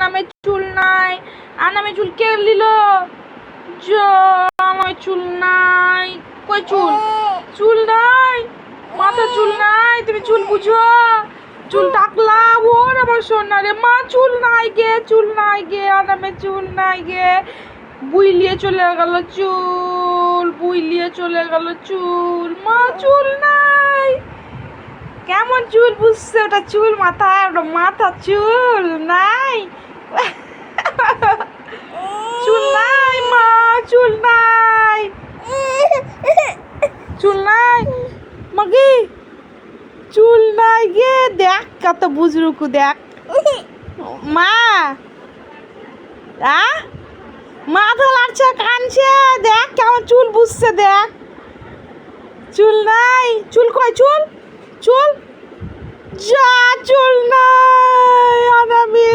আনামের চুল নাই। আনামের চুল কে নিল? আমার চুল নাই। কই চুল? চুল নাই, মাথা চুল নাই। তুমি চুল বুঝো? চুল টাকলাম। ওর আমার সোনা রে মা, চুল নাই গে, চুল নাই গে, আনামের চুল নাই গে। বুইলিয়ে চলে গেল চুল, বুইলিয়ে চলে গেল চুল। মা চুল নাই। কেমন চুল বুঝছে? ওটা চুল মাথায়, ওটা মাথা চুল নাই। চুল নাই মা, চুল নাই, চুল নাই মাগি, চুল নাই গে। দেখ কত বুজরুকু, দেখ মা। মাথা লাগছে, কানছে, দেখ কেমন চুল বুঝছে, দেখ চুল নাই। চুল কই? চুল, চুল যা, চুল নাই। আনামি